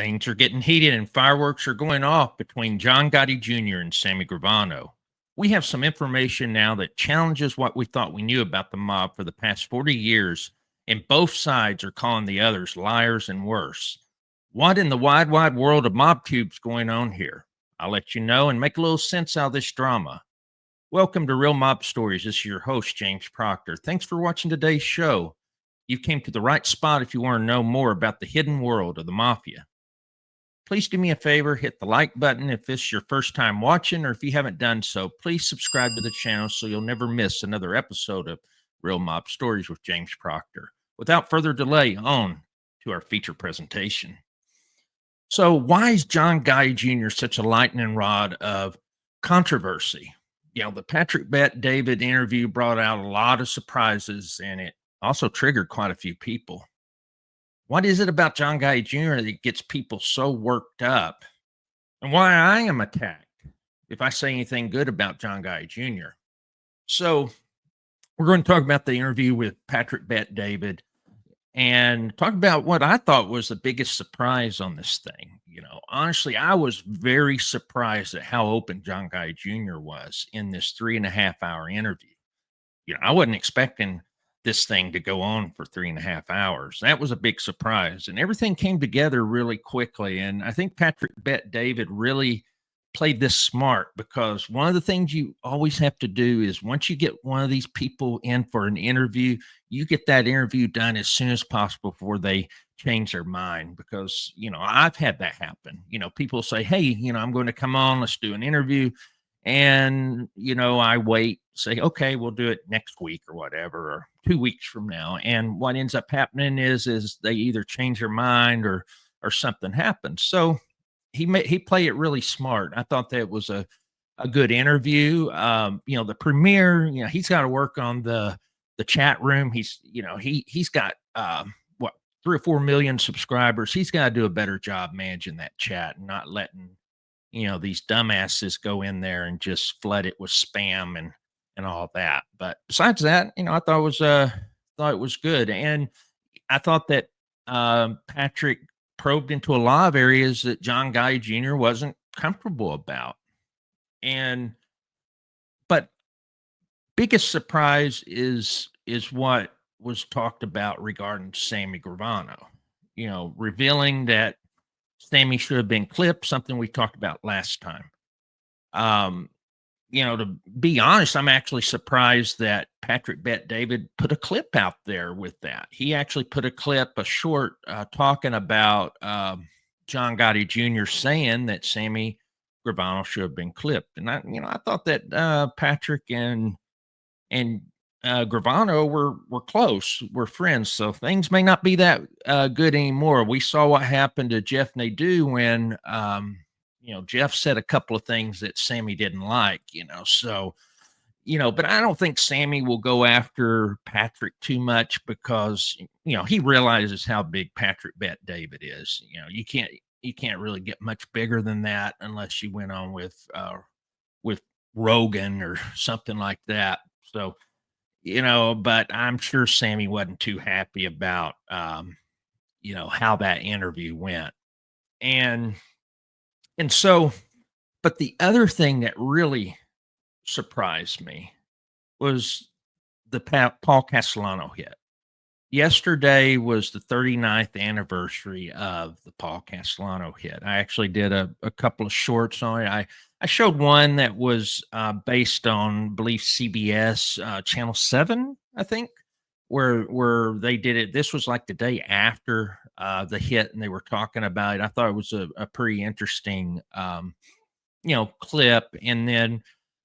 Things are getting heated and fireworks are going off between John Gotti Jr. and Sammy Gravano. We have some information now that challenges what we thought we knew about the mob for the past 40 years, and both sides are calling the others liars and worse. What in the wide, wide world of mob tubes going on here? I'll let you know and make a little sense out of this drama. Welcome to Real Mob Stories. This is your host, James Proctor. Thanks for watching today's show. You came to the right spot if you want to know more about the hidden world of the Mafia. Please do me a favor, hit the like button if this is your first time watching, or if you haven't done so, please subscribe to the channel so you'll never miss another episode of Real Mob Stories with James Proctor. Without further delay, on to our feature presentation. So why is John Gotti Jr. such a lightning rod of controversy? You know, the Patrick Bet David interview brought out a lot of surprises, and it also triggered quite a few people. What is it about John Gotti Jr. that gets people so worked up? And why I am attacked if I say anything good about John Gotti Jr. So we're going to talk about the interview with Patrick Bet David and talk about what I thought was the biggest surprise on this thing. You know, honestly, I was very surprised at how open John Gotti Jr. was in this 3.5-hour interview. You know, I wasn't expecting this thing to go on for 3.5 hours. That was a big surprise, and everything came together really quickly. And I think Patrick Bet David really played this smart, because one of the things you always have to do is once you get one of these people in for an interview, you get that interview done as soon as possible before they change their mind. Because, you know, I've had that happen. You know, people say, hey, you know, I'm going to come on, let's do an interview. And, you know, I wait, say, okay, we'll do it next week or whatever, or 2 weeks from now. And what ends up happening is they either change their mind or something happens. So he played it really smart. I thought that was a good interview. You know, the premiere, you know, he's got to work on the chat room. He's got what, 3 or 4 million subscribers. He's got to do a better job managing that chat and not letting, you know, these dumbasses go in there and just flood it with spam and all that. But besides that, you know, I thought it was good. And I thought that Patrick probed into a lot of areas that John Gotti Jr. wasn't comfortable about. But biggest surprise is what was talked about regarding Sammy Gravano, you know, revealing that Sammy should have been clipped, something we talked about last time. You know, to be honest, I'm actually surprised that Patrick Bet David put a clip out there with that. He actually put a short, talking about John Gotti Jr. saying that Sammy Gravano should have been clipped. And I thought that Patrick and Gravano were close, were friends. So things may not be that good anymore. We saw what happened to Jeff Nadeau when you know, Jeff said a couple of things that Sammy didn't like, you know. So, you know, but I don't think Sammy will go after Patrick too much, because, you know, he realizes how big Patrick Bet David is. You know, you can't really get much bigger than that unless you went on with Rogan or something like that. So, you know, but I'm sure Sammy wasn't too happy about you know, how that interview went. And so, but the other thing that really surprised me was the Paul Castellano hit. Yesterday was the 39th anniversary of the Paul Castellano hit. I actually did a couple of shorts on it. I showed one that was based on, I believe, CBS Channel 7, I think, where they did it. This was like the day after the hit, and they were talking about it. I thought it was a pretty interesting, you know, clip. And then,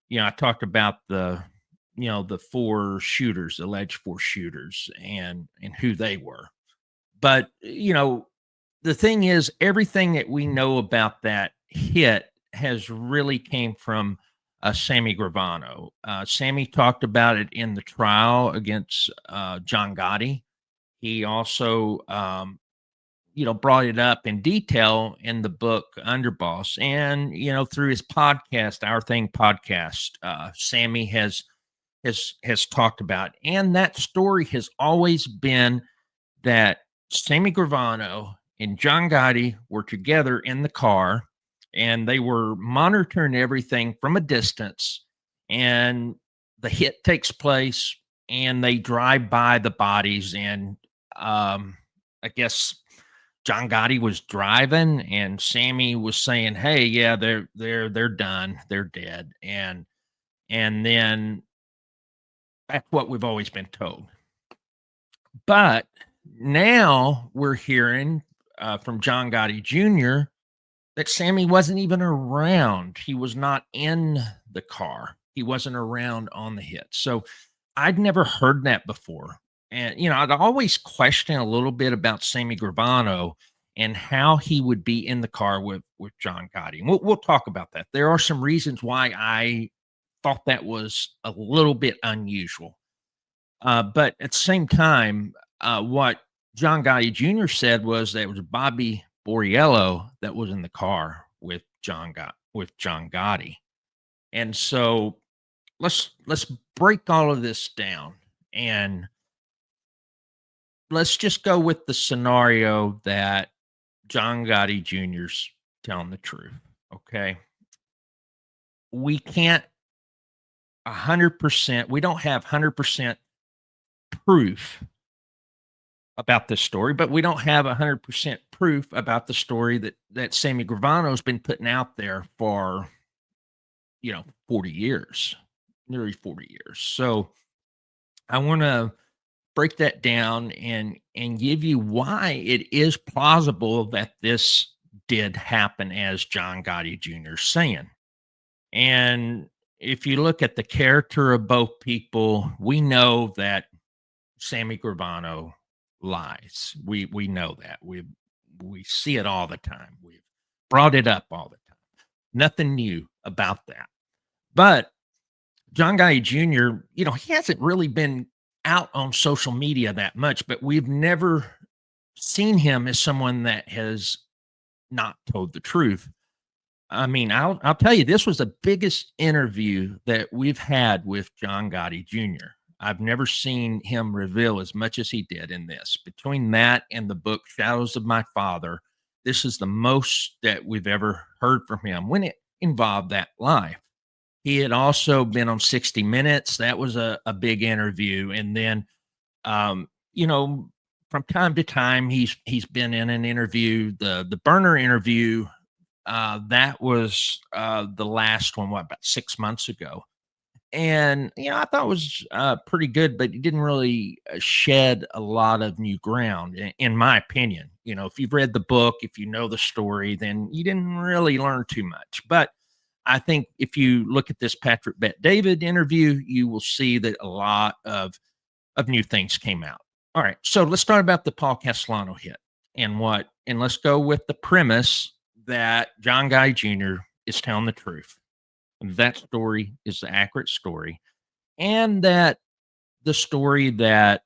you know, I talked about the 4 shooters, alleged 4 shooters, and who they were. But, you know, the thing is, everything that we know about that hit has really came from Sammy Gravano. Sammy talked about it in the trial against John Gotti. He also, you know, brought it up in detail in the book Underboss, and, you know, through his podcast, Our Thing podcast, Sammy has talked about. And that story has always been that Sammy Gravano and John Gotti were together in the car, and they were monitoring everything from a distance. And the hit takes place, and they drive by the bodies. And I guess John Gotti was driving, and Sammy was saying, "Hey, yeah, they're done, they're dead." And then that's what we've always been told. But now we're hearing from John Gotti Jr. that Sammy wasn't even around. He was not in the car. He wasn't around on the hit. So I'd never heard that before. And, I'd always question a little bit about Sammy Gravano and how he would be in the car with John Gotti. And we'll talk about that. There are some reasons why I thought that was a little bit unusual. But at the same time, what John Gotti Jr. said was that it was Bobby Boriello that was in the car with John Gotti. And so let's break all of this down, and let's just go with the scenario that John Gotti Jr.'s telling the truth. Okay. We can't 100%, we don't have 100% proof about this story, but we don't have 100% proof about the story that Sammy Gravano's been putting out there for 40 years, nearly 40 years. So I want to break that down and give you why it is plausible that this did happen, as John Gotti Jr. is saying. And if you look at the character of both people, we know that Sammy Gravano lies. We know that. We see it all the time. We've brought it up all the time. Nothing new about that. But John Gotti Jr., he hasn't really been out on social media that much, but we've never seen him as someone that has not told the truth. I mean, I'll tell you, this was the biggest interview that we've had with John Gotti Jr. I've never seen him reveal as much as he did in this. Between that and the book Shadows of My Father, this is the most that we've ever heard from him when it involved that life. He had also been on 60 Minutes. That was a big interview. And then, from time to time, he's been in an interview. The burner interview, that was the last one, about 6 months ago. And, I thought it was pretty good, but he didn't really shed a lot of new ground, in my opinion. If you've read the book, if you know the story, then you didn't really learn too much. But I think if you look at this Patrick Bet-David interview, you will see that a lot of new things came out. All right, so let's start about the Paul Castellano hit and let's go with the premise that John Gotti Jr. is telling the truth. That story is the accurate story, and that the story that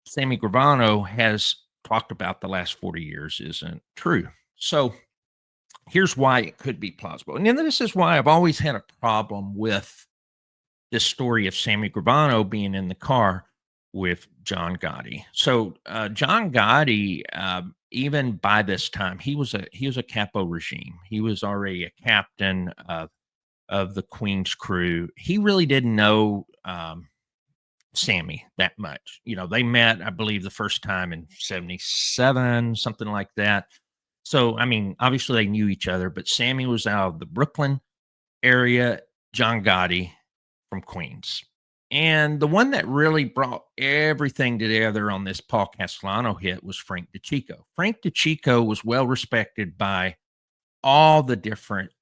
Sammy Gravano has talked about the last 40 years isn't true. So here's why it could be plausible. And then this is why I've always had a problem with this story of Sammy Gravano being in the car with John Gotti. So John Gotti, even by this time, he was a capo regime. He was already a captain of the Queen's crew. He really didn't know Sammy that much. They met, I believe, the first time in 77, something like that. So, I mean, obviously they knew each other, but Sammy was out of the Brooklyn area, John Gotti from Queens. And the one that really brought everything together on this Paul Castellano hit was Frank DeCicco. Frank DeCicco was well respected by all the different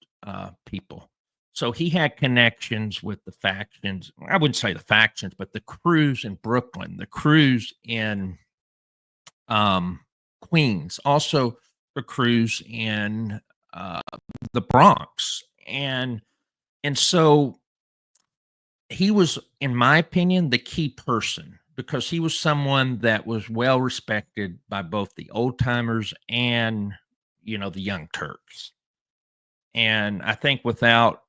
people. So he had connections with the factions. I wouldn't say the factions, but the crews in Brooklyn, the crews in Queens, also the crews in the Bronx. And so he was, in my opinion, the key person, because he was someone that was well respected by both the old timers and, the young Turks. And I think without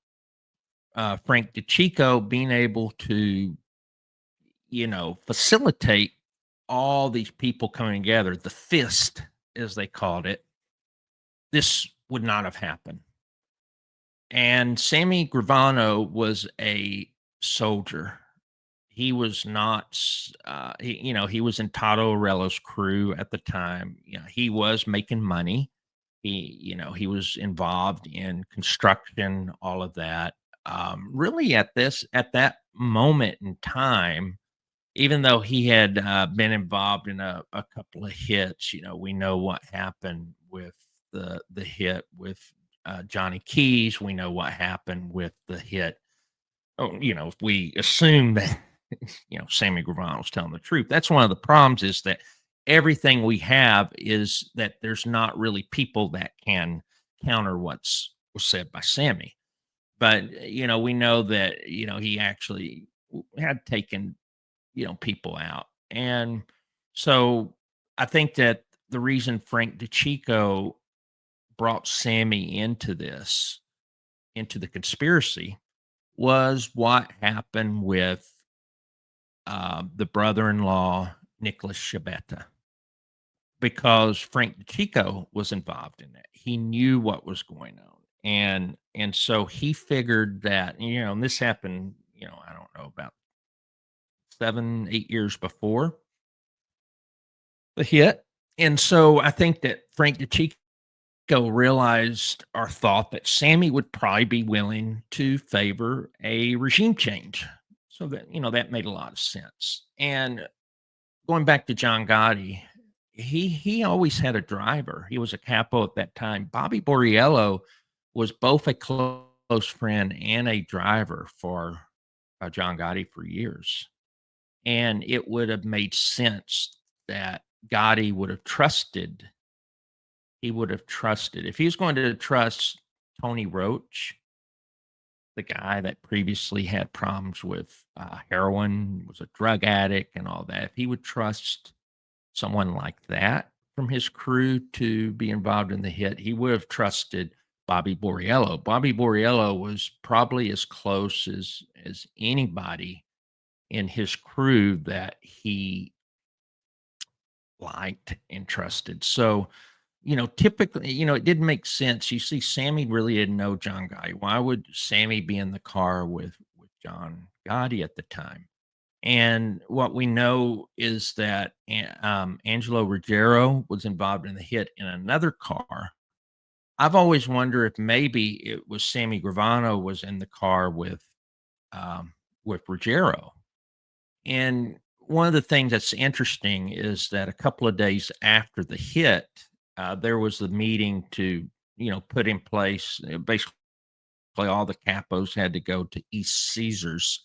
Frank DeCicco being able to, facilitate all these people coming together, the fist as they called it, this would not have happened. And Sammy Gravano was a soldier. He was not, he was in Tato Orello's crew at the time. He was making money. He was involved in construction, all of that. Really, at that moment in time, even though he had been involved in a couple of hits, we know what happened with the hit with Johnny Keys. We know what happened with the hit. Oh, if we assume that Sammy Gravano was telling the truth, that's one of the problems, is that everything we have is that there's not really people that can counter what's was said by Sammy. But we know that he actually had taken people out. And so I think that the reason Frank DeCicco brought Sammy into the conspiracy, was what happened with the brother-in-law, Nicholas Shabetta, because Frank DeCicco was involved in that. He knew what was going on. And so he figured that, and this happened, I don't know, about 7, 8 years before the hit. And so I think that Frank DeCicco realized or thought that Sammy would probably be willing to favor a regime change. So that, that made a lot of sense. And going back to John Gotti, he always had a driver. He was a capo at that time. Bobby Boriello was both a close friend and a driver for John Gotti for years. And it would have made sense that Gotti would have trusted. He would have trusted, if he was going to trust Tony Roach, the guy that previously had problems with heroin, was a drug addict, and all that. If he would trust someone like that from his crew to be involved in the hit, he would have trusted Bobby Boriello. Bobby Boriello was probably as close as anybody in his crew that he liked and trusted. So, typically, it didn't make sense. You see, Sammy really didn't know John Gotti. Why would Sammy be in the car with John Gotti at the time? And what we know is that Angelo Ruggiero was involved in the hit in another car. I've always wondered if maybe it was Sammy Gravano was in the car with Ruggiero. And one of the things that's interesting is that a couple of days after the hit, there was a meeting to, put in place. Basically, all the capos had to go to East Caesars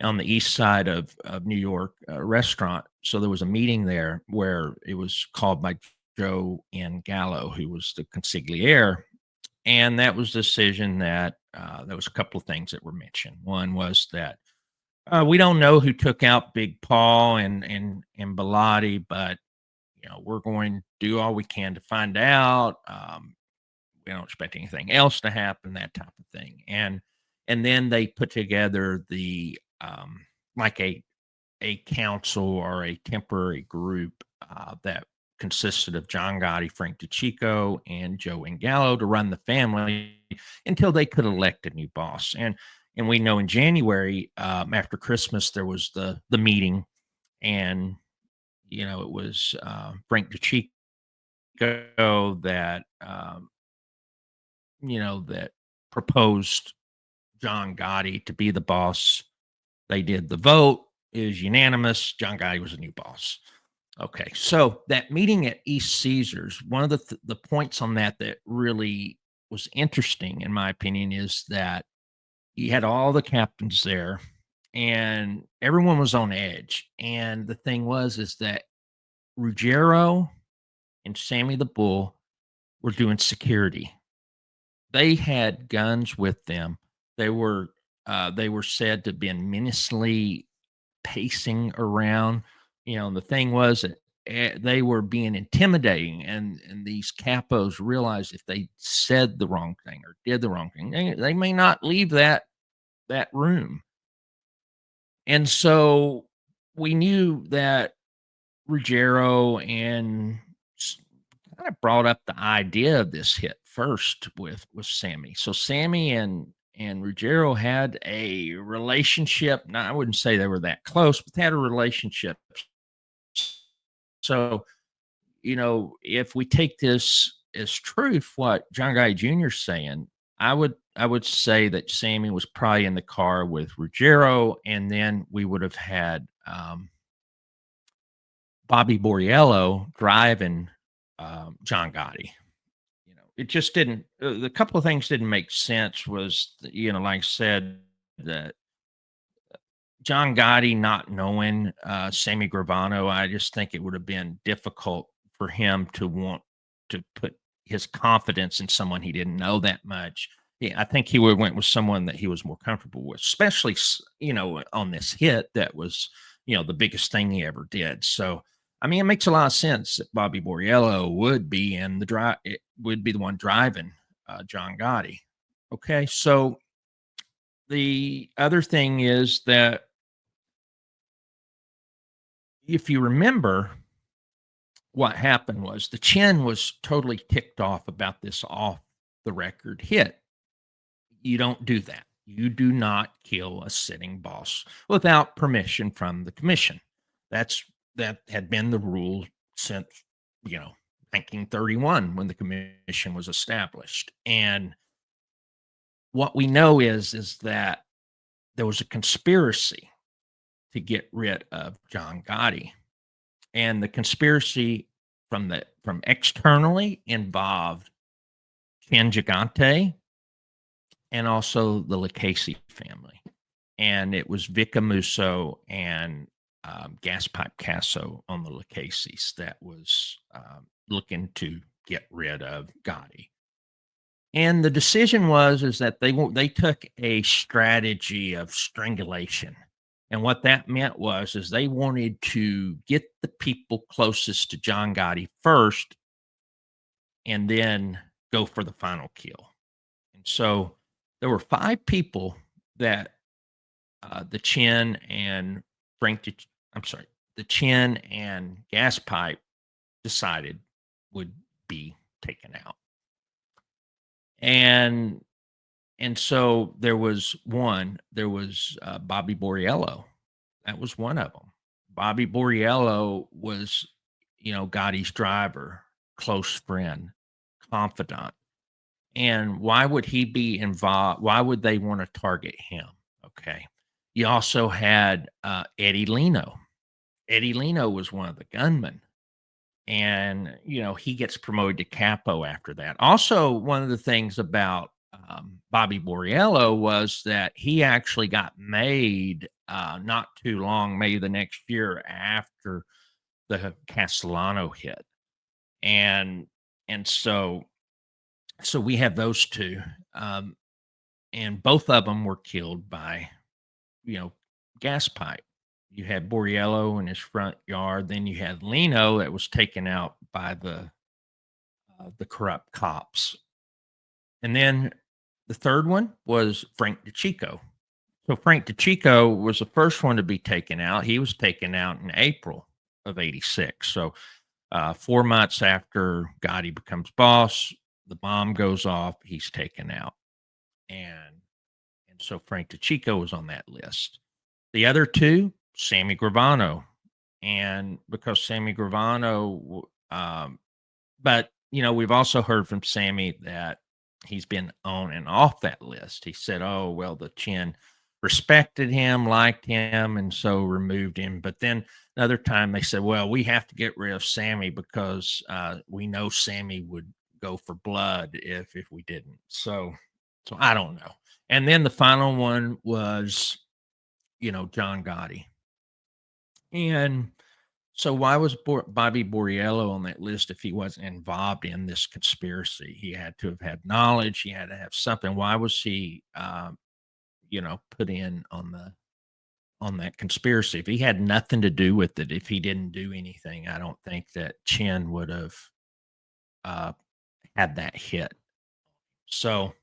on the east side of New York, restaurant. So there was a meeting there where it was called by Joe and Gallo, who was the consigliere. And that was the decision that there was a couple of things that were mentioned. One was that we don't know who took out Big Paul and Bilotti, but we're going to do all we can to find out. We don't expect anything else to happen, that type of thing. And then they put together the like a council or a temporary group that consisted of John Gotti, Frank DeCicco, and Joe and Gallo to run the family until they could elect a new boss. And we know in January, after Christmas, there was the meeting, and it was Frank DeCicco that that proposed John Gotti to be the boss. They did the vote. It was unanimous. John Gotti was a new boss. Okay, so that meeting at East Caesars, one of the points on that really was interesting, in my opinion, is that you had all the captains there, and everyone was on edge. And the thing is that Ruggiero and Sammy the Bull were doing security. They had guns with them. They were said to have been menacingly pacing around. And the thing was that they were being intimidating, and these capos realized if they said the wrong thing or did the wrong thing, they may not leave that room. And so we knew that Ruggiero and kind of brought up the idea of this hit first with Sammy. So Sammy and Ruggiero had a relationship. Now, I wouldn't say they were that close, but they had a relationship. So, if we take this as truth, what John Guy Jr. is saying, I would say that Sammy was probably in the car with Ruggiero, and then we would have had Bobby Boriello driving John Gotti. It just didn't. The couple of things didn't make sense. Was like I said, that John Gotti not knowing Sammy Gravano, I just think it would have been difficult for him to want to put his confidence in someone he didn't know that much. Yeah, I think he would have went with someone that he was more comfortable with, especially on this hit that was the biggest thing he ever did. So, I mean, it makes a lot of sense that Bobby Boriello would be in the drive. It would be the one driving John Gotti. Okay, so the other thing is that if you remember, what happened was the Chin was totally ticked off about this off the record hit. You don't do that. You do not kill a sitting boss without permission from the commission. That had been the rule since, 1931 when the commission was established. And what we know is that there was a conspiracy to get rid of John Gotti. And the conspiracy from externally involved Ken Gigante and also the Lucchese family. And it was Vic Amuso and Gas Pipe Casso on the Lucchese's that was looking to get rid of Gotti. And the decision is that they took a strategy of strangulation. And what that meant is they wanted to get the people closest to John Gotti first and then go for the final kill. And so there were 5 people that the Chin and the Chin and Gas Pipe decided would be taken out. And so there was Bobby Boriello. That was one of them. Bobby Boriello was, Gotti's driver, close friend, confidant. And why would he be involved? Why would they want to target him? Okay. You also had Eddie Leno. Eddie Leno was one of the gunmen. And, he gets promoted to capo after that. Also, one of the things about Bobby Boriello was that he actually got made not too long, maybe the next year after the Castellano hit. And so we have those two. And both of them were killed by, gas pipe. You had Boriello in his front yard. Then you had Leno that was taken out by the corrupt cops. And then the third one was Frank DeCicco. So Frank DeCicco was the first one to be taken out. He was taken out in April of '86. So 4 months after Gotti becomes boss, the bomb goes off. He's taken out. And so Frank DeCicco was on that list. The other two, Sammy Gravano. And because Sammy Gravano, but, we've also heard from Sammy that he's been on and off that list. He said, oh, well, the Chin respected him, liked him, and so removed him. But then another time they said, well, we have to get rid of Sammy because we know Sammy would go for blood if we didn't. So I don't know. And then the final one was, John Gotti. And so why was Bobby Boriello on that list if he wasn't involved in this conspiracy? He had to have had knowledge. He had to have something. Why was he, put in on that conspiracy? If he had nothing to do with it, if he didn't do anything, I don't think that Chin would have had that hit. So,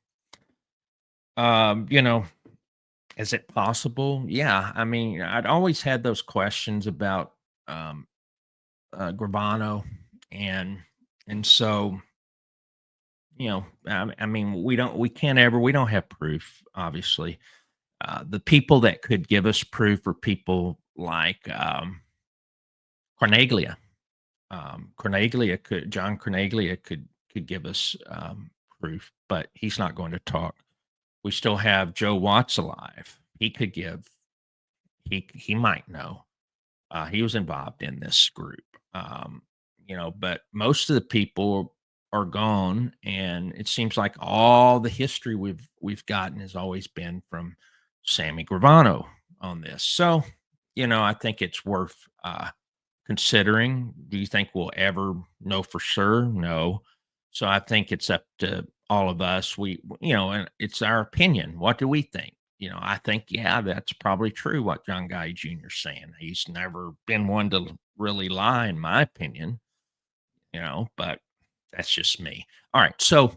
is it possible? Yeah. I mean, I'd always had those questions about Gravano and And so, I mean, we don't have proof, obviously. The people that could give us proof are people like Corneglia. John Corneglia could give us proof, but he's not going to talk. We still have Joe Watts alive. He could give. He might know. He was involved in this group. But most of the people are gone, and it seems like all the history we've gotten has always been from Sammy Gravano on this. So, I think it's worth considering. Do you think we'll ever know for sure? No. So I think it's up to all of us. And it's our opinion. What do we think? I think, yeah, that's probably true what John Guy Jr. is saying. He's never been one to really lie, in my opinion, but that's just me. All right. So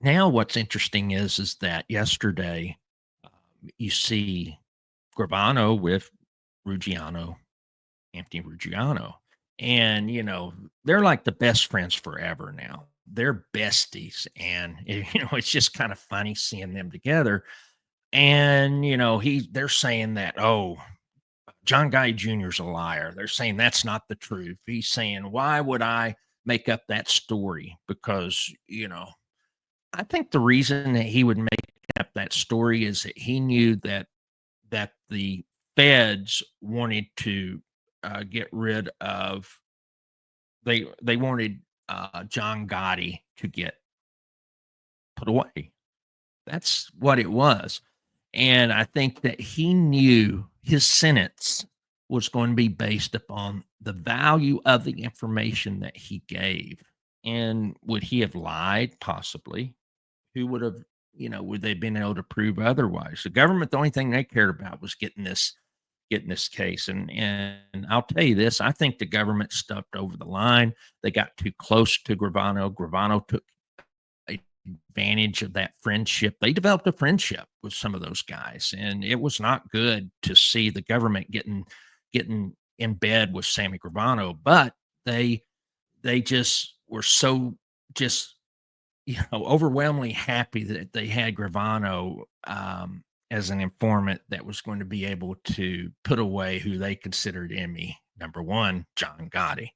now what's interesting is that yesterday you see Gravano with Ruggiano, Anthony Ruggiano. And, they're like the best friends forever now. They're besties. And, it's just kind of funny seeing them together. And, they're saying that, oh, John Guy Jr.'s a liar. They're saying that's not the truth. He's saying, why would I make up that story? Because, I think the reason that he would make up that story is that he knew that the feds wanted to get rid of they wanted John Gotti to get put away. That's what it was. And I think that he knew his sentence was going to be based upon the value of the information that he gave. And would he have lied? Possibly. Who would have, would they been able to prove otherwise? The government, the only thing they cared about was getting this case. And I'll tell you this, I think the government stepped over the line. They got too close to Gravano. Gravano took advantage of that friendship. They developed a friendship with some of those guys, and it was not good to see the government getting in bed with Sammy Gravano. But they just were so just overwhelmingly happy that they had Gravano as an informant that was going to be able to put away who they considered enemy number one, John Gotti.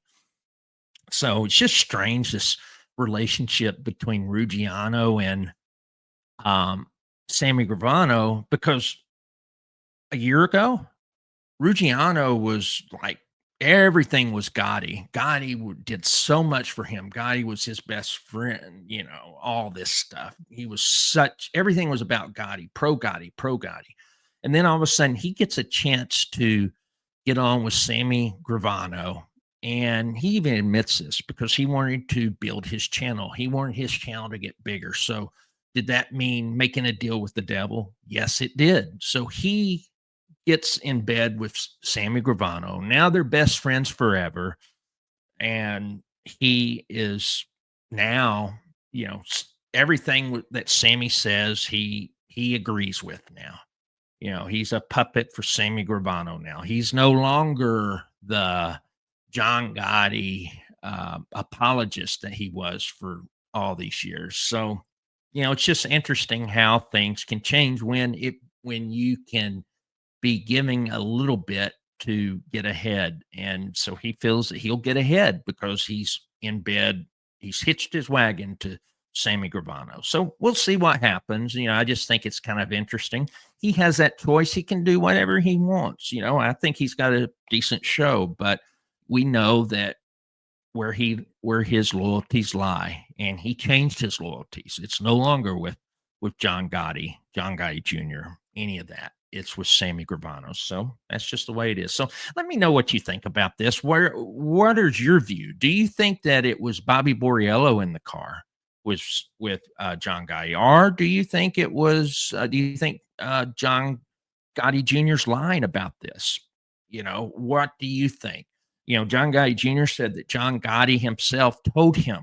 So it's just strange, this relationship between Ruggiano and um, Sammy Gravano, because a year ago, Ruggiano was like everything was Gotti. Did so much for him. Gotti was his best friend, all this stuff. He was everything was about Gotti, pro Gotti, pro Gotti. And then all of a sudden he gets a chance to get on with Sammy Gravano. And he even admits this because he wanted to build his channel. He wanted his channel to get bigger. So did that mean making a deal with the devil? Yes, it did. So he gets in bed with Sammy Gravano. Now they're best friends forever. And he is now, everything that Sammy says, he agrees with now. He's a puppet for Sammy Gravano now. He's no longer the John Gotti apologist that he was for all these years. So, it's just interesting how things can change when you can be giving a little bit to get ahead. And so he feels that he'll get ahead because he's in bed. He's hitched his wagon to Sammy Gravano. So we'll see what happens. I just think it's kind of interesting. He has that choice. He can do whatever he wants. I think he's got a decent show, but we know that where his loyalties lie, and he changed his loyalties. It's no longer with John Gotti Jr., any of that. It's with Sammy Gravano. So that's just the way it is. So let me know what you think about this. What is your view? Do you think that it was Bobby Boriello in the car with John Gotti, or do you think it was? Do you think John Gotti Jr.'s lying about this? What do you think? John Gotti Jr. said that John Gotti himself told him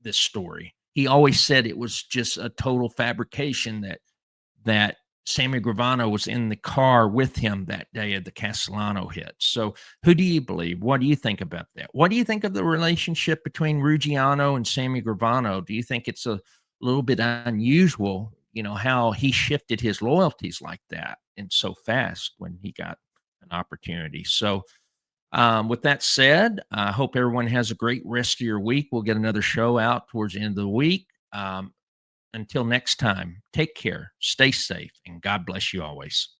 this story. He always said it was just a total fabrication that Sammy Gravano was in the car with him that day of the Castellano hit. So, who do you believe? What do you think about that? What do you think of the relationship between Ruggiano and Sammy Gravano? Do you think it's a little bit unusual, how he shifted his loyalties like that and so fast when he got an opportunity? So, with that said, I hope everyone has a great rest of your week. We'll get another show out towards the end of the week. Until next time, take care, stay safe, and God bless you always.